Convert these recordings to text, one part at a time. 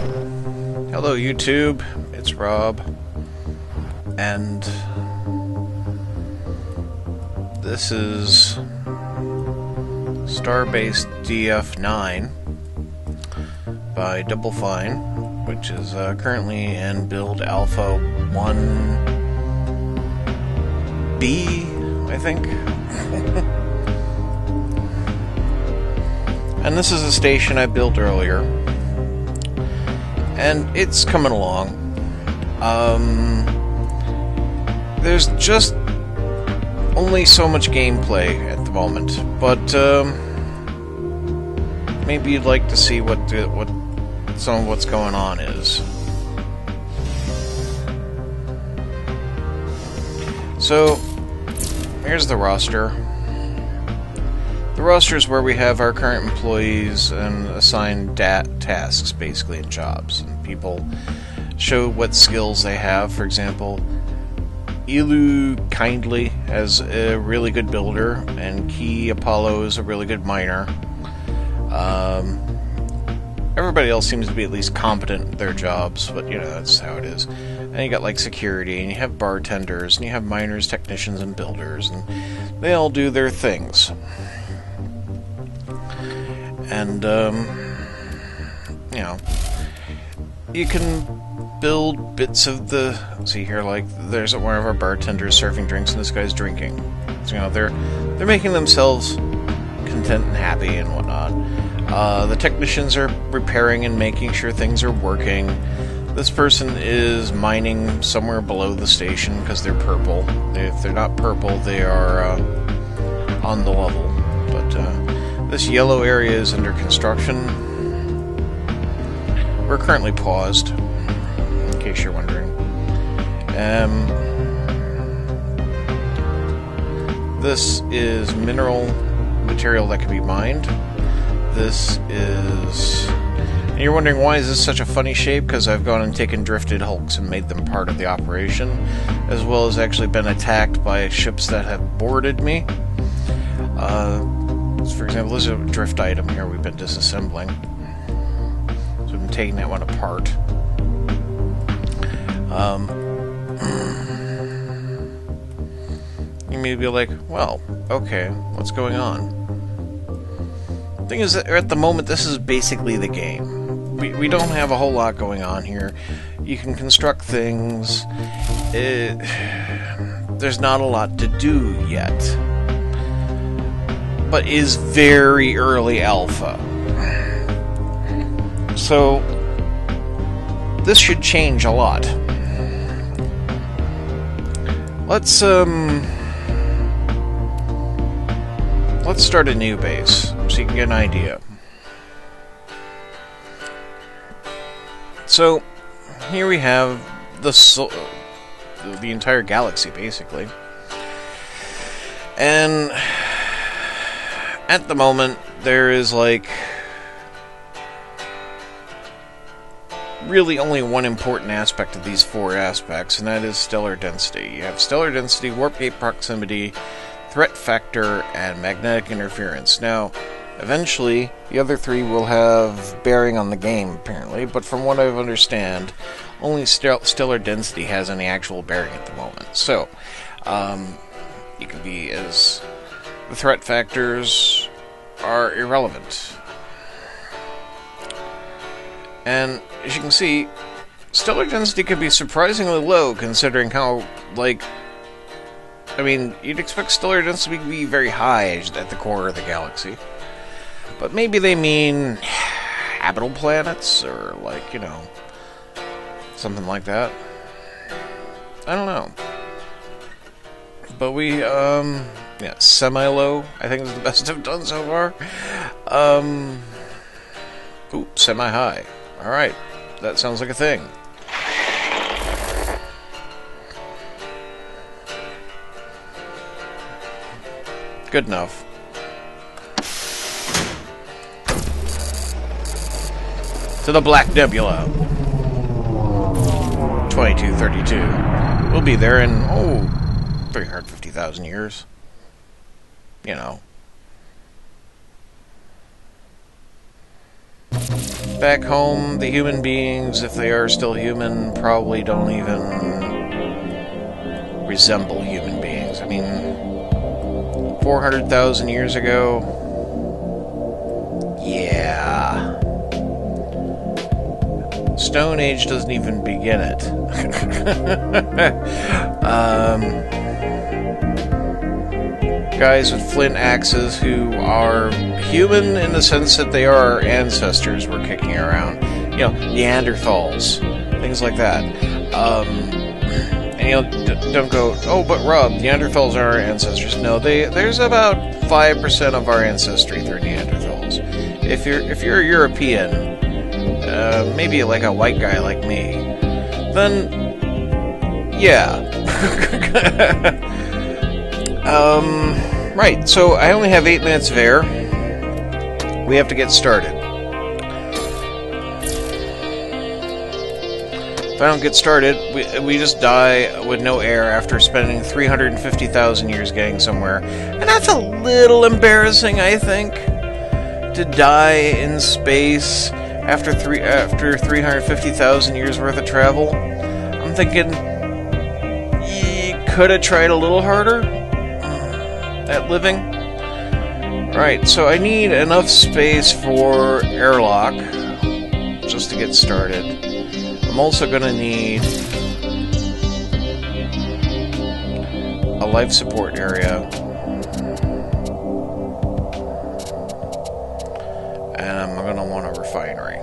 Hello YouTube, it's Rob, and this is Spacebase DF-9 by Double Fine, which is currently in build Alpha 1B, I think. And this is a station I built earlier, and it's coming along. There's just only so much gameplay at the moment, but maybe you'd like to see what some of what's going on is. So here's the roster. The roster is where we have our current employees and assign tasks, basically, and jobs. And people show what skills they have. For example, Ilu Kindly has a really good builder, and Key Apollo is a really good miner. Everybody else seems to be at least competent at their jobs, but you know, that's how it is. And you got like security, and you have bartenders, and you have miners, technicians, and builders, and they all do their things. And, you know, you can build bits of the... See here, like, there's one of our bartenders serving drinks, and this guy's drinking. So, you know, they're making themselves content and happy and whatnot. The technicians are repairing and making sure things are working. This person is mining somewhere below the station because they're purple. If they're not purple, they are on the level. But, this yellow area is under construction. We're currently paused, in case you're wondering. This is mineral material that can be mined. This is... And you're wondering why is this such a funny shape? Because I've gone and taken drifted hulks and made them part of the operation, as well as actually been attacked by ships that have boarded me. For example, this is a drift item here we've been disassembling. So we've been taking that one apart. You may be like, well, okay, what's going on? The thing is that at the moment, this is basically the game. We don't have a whole lot going on here. You can construct things. There's not a lot to do yet. But is very early alpha. So this should change a lot. Let's start a new base so you can get an idea. So here we have the entire galaxy basically. And at the moment, there is, like, really only one important aspect of these four aspects, and that is stellar density. You have stellar density, warp gate proximity, threat factor, and magnetic interference. Now, eventually, the other three will have bearing on the game, apparently, but from what I understand, only stellar density has any actual bearing at the moment. So, you can be as... The threat factors are irrelevant. And as you can see, stellar density can be surprisingly low considering how, like... I mean, you'd expect stellar density to be very high at the core of the galaxy. But maybe they mean habitable planets, or like, you know, something like that. I don't know. But we, yeah, semi-low, I think is the best I've done so far. Ooh, semi-high. Alright, that sounds like a thing. Good enough. To the Black Nebula. 2232. We'll be there in, 350,000 years. You know. Back home, the human beings, if they are still human, probably don't even resemble human beings. I mean, 400,000 years ago, yeah. Stone Age doesn't even begin it. Guys with flint axes who are human in the sense that they are our ancestors were kicking around. You know, Neanderthals, things like that. And you know, don't go, oh, but Rob, Neanderthals are our ancestors. No, there's about 5% of our ancestry through Neanderthals. If you're a European, maybe like a white guy like me, then yeah. Right, so I only have 8 minutes of air. We have to get started. If I don't get started, we just die with no air after spending 350,000 years getting somewhere. And that's a little embarrassing, I think, to die in space after 350,000 years worth of travel. I'm thinking you could have tried a little harder at living. Right, so I need enough space for airlock just to get started. I'm also going to need a life support area. And I'm going to want a refinery.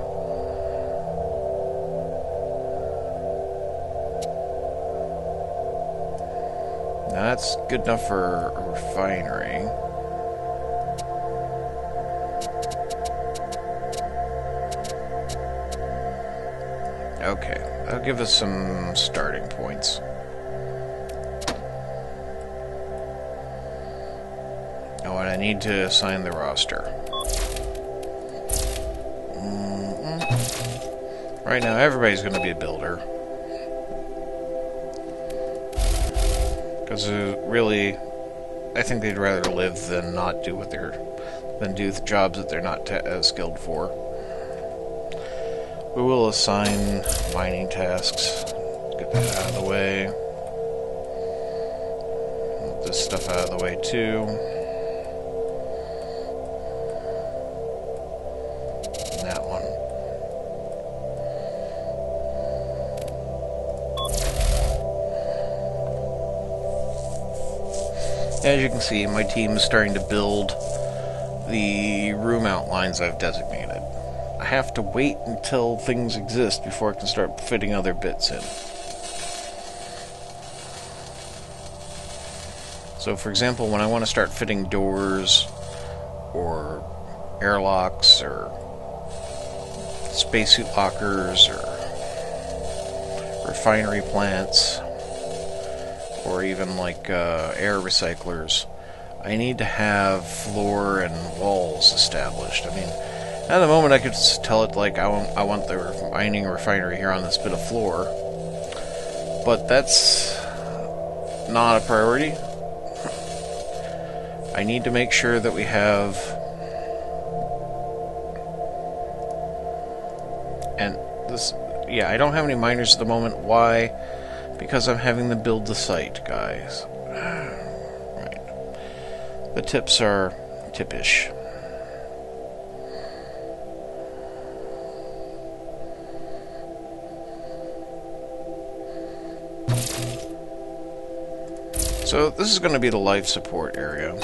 Now that's good enough for a refinery. Okay, that'll give us some starting points. Oh, and I need to assign the roster. Right now, everybody's going to be a builder. Because really, I think they'd rather live than not do what than do the jobs that they're not skilled for. We will assign mining tasks. Get that out of the way. Move this stuff out of the way too. And that one. As you can see, my team is starting to build the room outlines I've designated. I have to wait until things exist before I can start fitting other bits in. So for example, when I want to start fitting doors or airlocks or spacesuit lockers or refinery plants or even like air recyclers, I need to have floor and walls established. I mean, at the moment I could tell it like I want the mining refinery here on this bit of floor, but that's not a priority. I need to make sure that we have, and this, yeah, I don't have any miners at the moment. Why? Because I'm having them build the site, guys. Right. The tips are tippish. So this is going to be the life support area.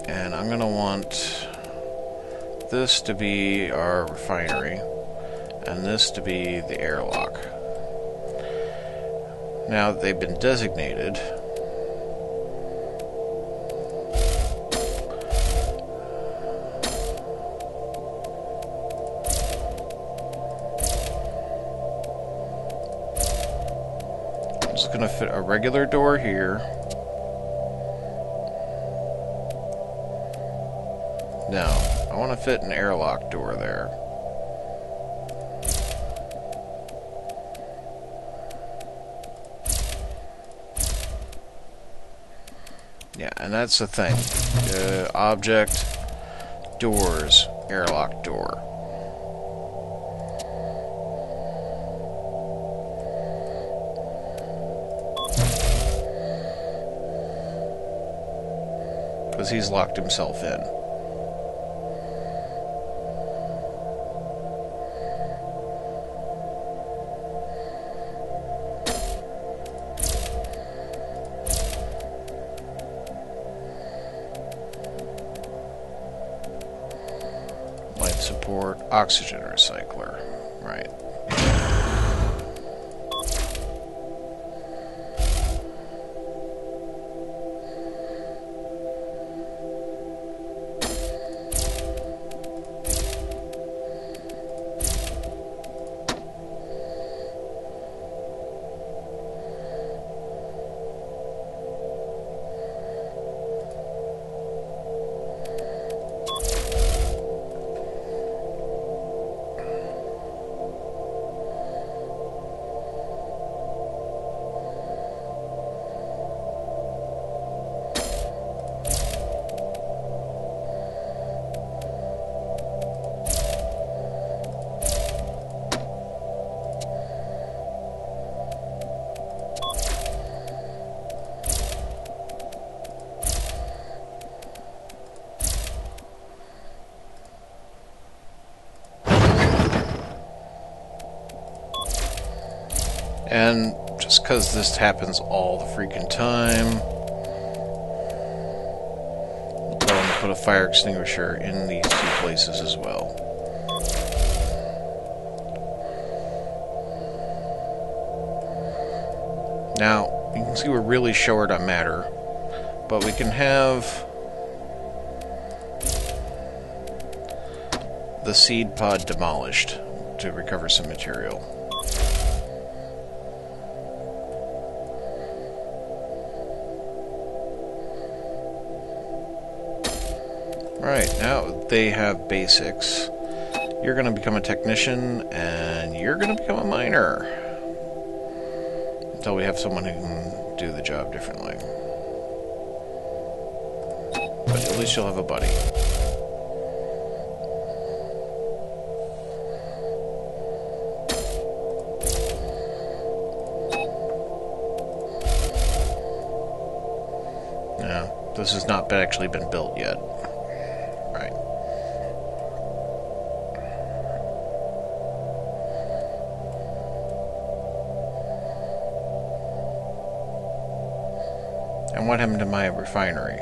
And I'm going to want this to be our refinery and this to be the airlock. Now that they've been designated, I'm just going to fit a regular door here. Now, I want to fit an airlock door there. Yeah, and that's the thing. Object, doors. airlock door. Because he's locked himself in. Life support, oxygen recycler. Right. And just because this happens all the freaking time, we'll tell them to put a fire extinguisher in these two places as well. Now, you can see we're really short on matter, but we can have the seed pod demolished to recover some material. Right, now they have basics. You're going to become a technician, and you're going to become a miner. Until we have someone who can do the job differently. But at least you'll have a buddy. No, this has not actually been built yet. Right. And what happened to my refinery?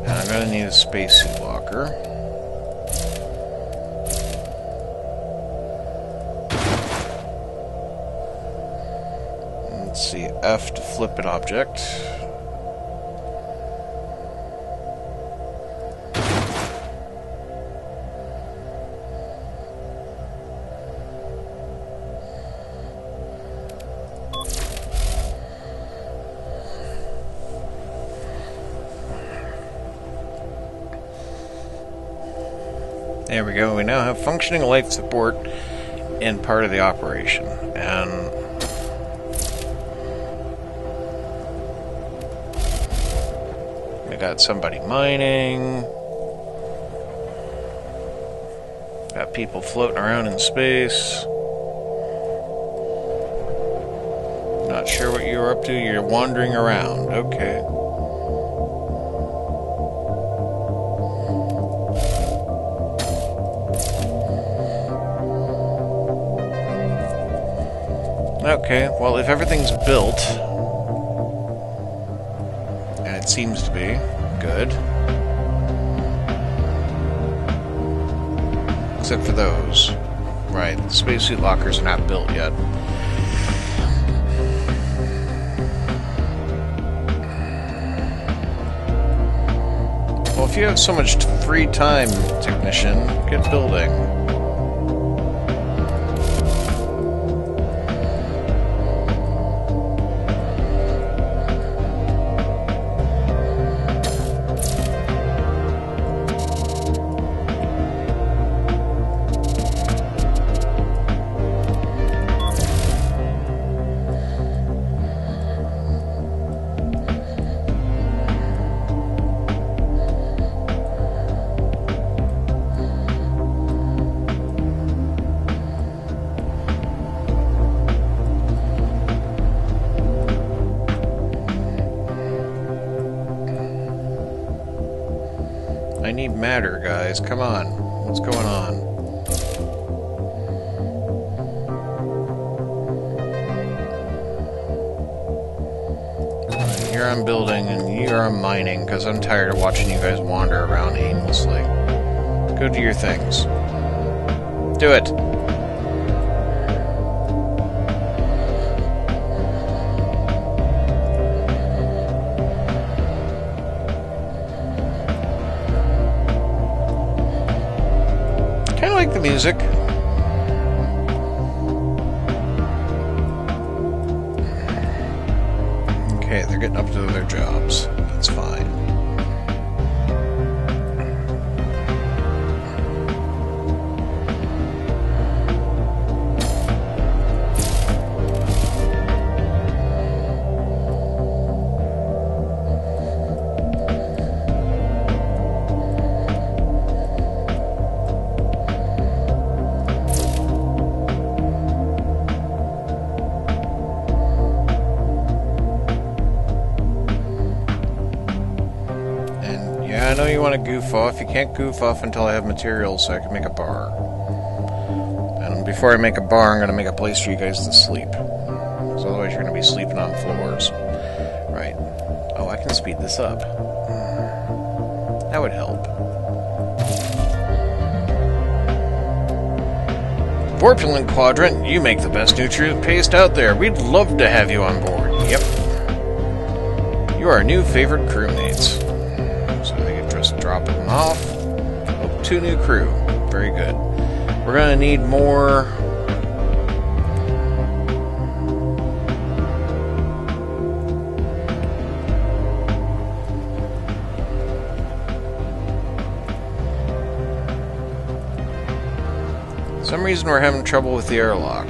I'm going to need a spacesuit locker. Let's see, F to flip an object. There we go. We now have functioning life support in part of the operation. And we got somebody mining. Got people floating around in space. Not sure what you're up to. You're wandering around. Okay. Okay, well, if everything's built, and it seems to be, good. Except for those. Right, the spacesuit lockers are not built yet. Well, if you have so much free time, technician, get building. I need matter, guys. Come on. What's going on? Here I'm building, and here I'm mining, because I'm tired of watching you guys wander around aimlessly. Go do your things. Do it! Kinda like the music. Okay, they're getting up to their jobs. That's fine. I know you want to goof off. You can't goof off until I have materials so I can make a bar. And before I make a bar, I'm going to make a place for you guys to sleep. Because otherwise you're going to be sleeping on floors. Right. Oh, I can speed this up. That would help. Vorpulent Quadrant, you make the best nutrient paste out there. We'd love to have you on board. Yep. You are our new favorite crewmates. So they can just drop them off. Oh, 2 new crew. Very good. We're going to need more... For some reason we're having trouble with the airlock.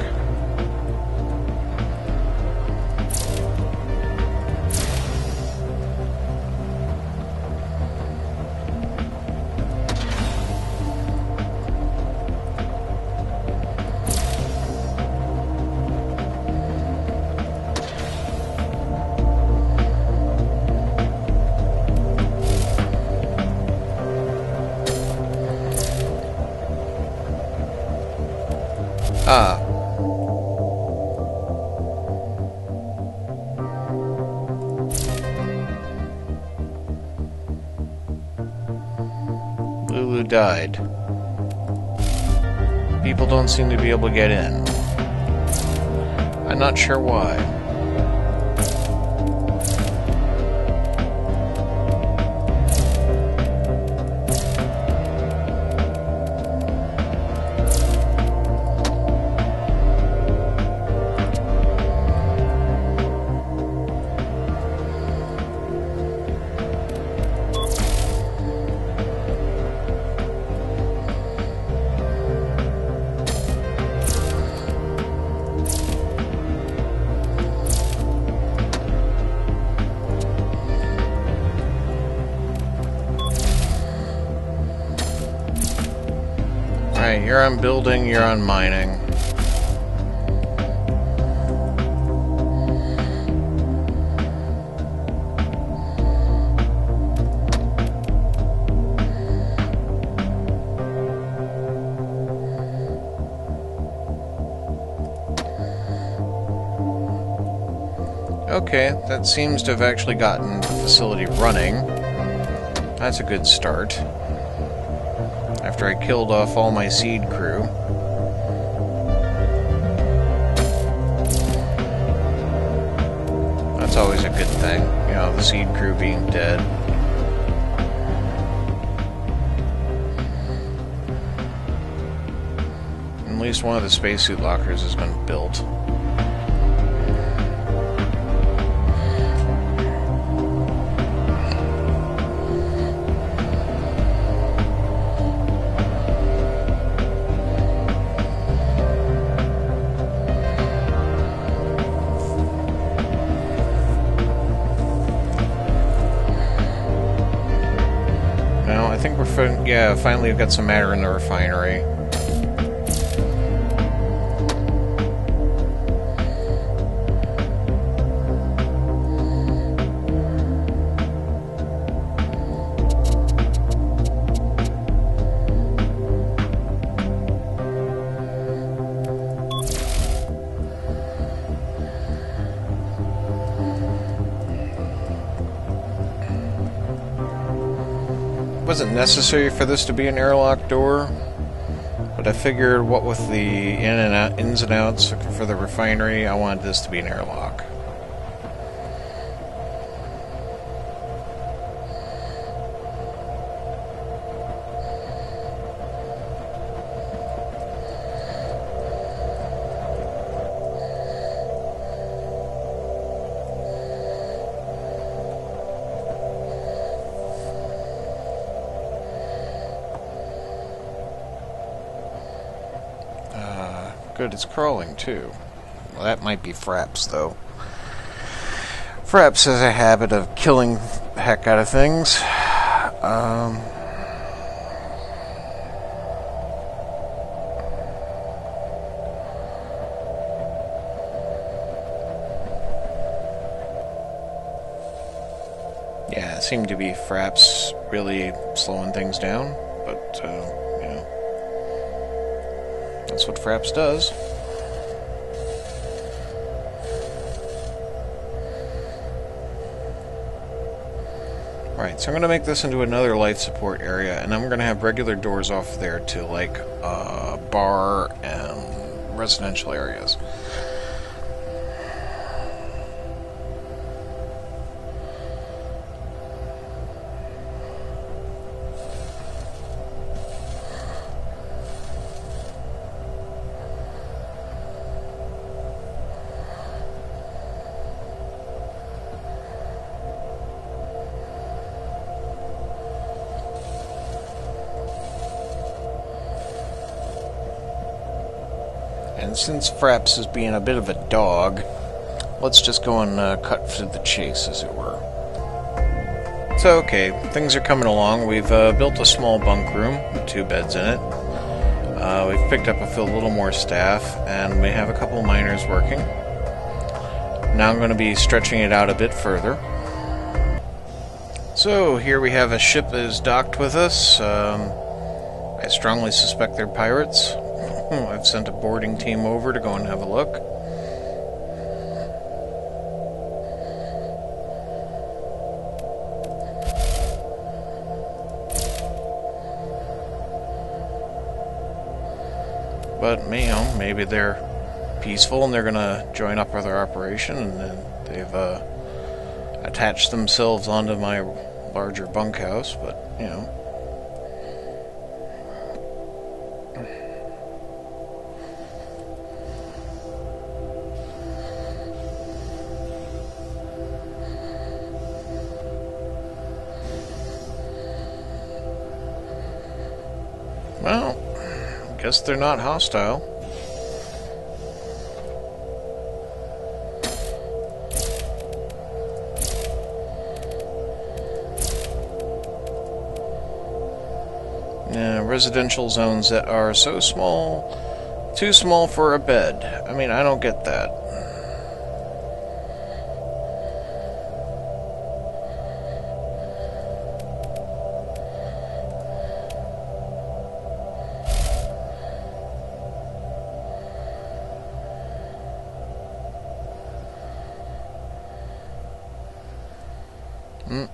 Ah. Lulu died. People don't seem to be able to get in. I'm not sure why. Alright, you're on building, you're on mining. Okay, that seems to have actually gotten the facility running. That's a good start. After I killed off all my seed crew. That's always a good thing, you know, the seed crew being dead. At least one of the spacesuit lockers has been built. I think we're finally we've got some matter in the refinery. wasn't necessary for this to be an airlock door, but I figured what with the ins and outs for the refinery, I wanted this to be an airlock. Good, it's crawling too. Well, that might be Fraps, though. Fraps has a habit of killing the heck out of things. Yeah, it seemed to be Fraps really slowing things down, but, you know. That's what Fraps does. Right, so I'm going to make this into another life support area, and I'm going to have regular doors off there to, like, bar and residential areas. And since Fraps is being a bit of a dog, let's just go and cut to the chase, as it were. So, okay, things are coming along. We've built a small bunk room with 2 beds in it. We've picked up a little more staff, and we have a couple of miners working. Now I'm going to be stretching it out a bit further. So, here we have a ship that is docked with us. I strongly suspect they're pirates. I've sent a boarding team over to go and have a look. But, you know, maybe they're peaceful and they're going to join up with our operation, and then they've attached themselves onto my larger bunkhouse, but, you know. Well, I guess they're not hostile. Yeah, residential zones that are so small, too small for a bed. I mean, I don't get that.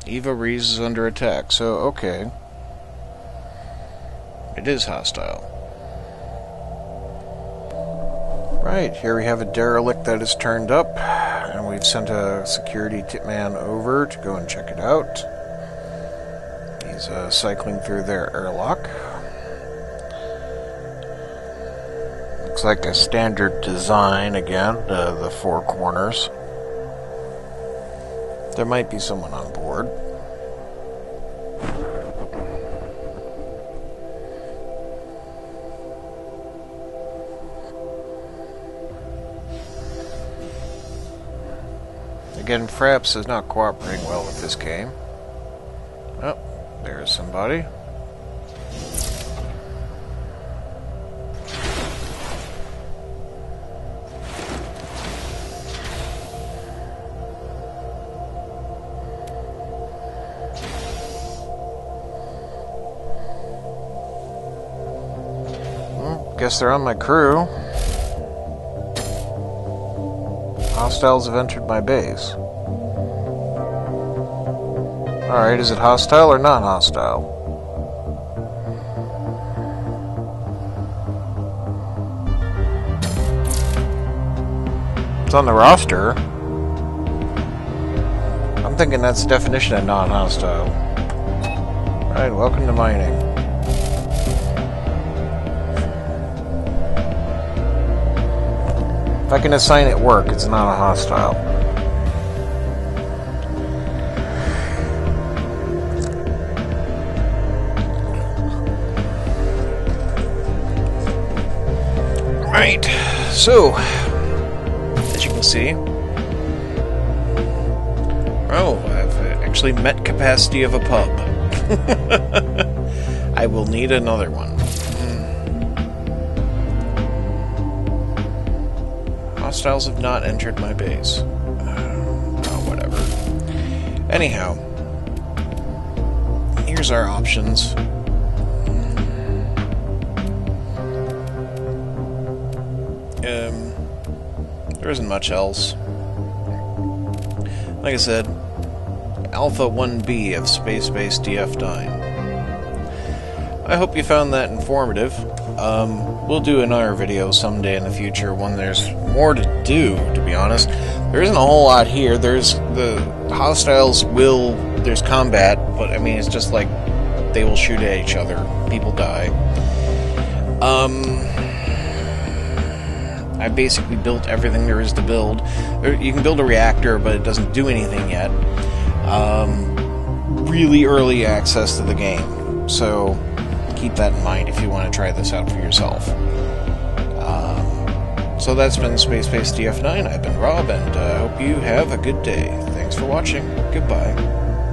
Eva Rees is under attack, so okay. It is hostile. Right, here we have a derelict that is turned up, and we've sent a security man over to go and check it out. He's cycling through their airlock. Looks like a standard design again, the 4 corners. There might be someone on board. Again, Fraps is not cooperating well with this game. Oh, there's somebody. Guess they're on my crew. Hostiles have entered my base. Alright, is it hostile or not hostile? It's on the roster. I'm thinking that's the definition of non-hostile. Alright, welcome to mining. If I can assign it work, it's not a hostile. Right, so, as you can see, I've actually met capacity of a pub. I will need another one. Hostiles have not entered my base. Oh, whatever. Anyhow, here's our options. There isn't much else. Like I said, Alpha 1B of Spacebase DF-9. I hope you found that informative. We'll do another video someday in the future when there's more to do, to be honest. There isn't a whole lot here. There's the hostiles there's combat, but I mean, it's just like they will shoot at each other. People die. I basically built everything there is to build. You can build a reactor, but it doesn't do anything yet. Really early access to the game, so keep that in mind if you want to try this out for yourself. So that's been Spacebase DF-9. I've been Rob, and I hope you have a good day. Thanks for watching. Goodbye.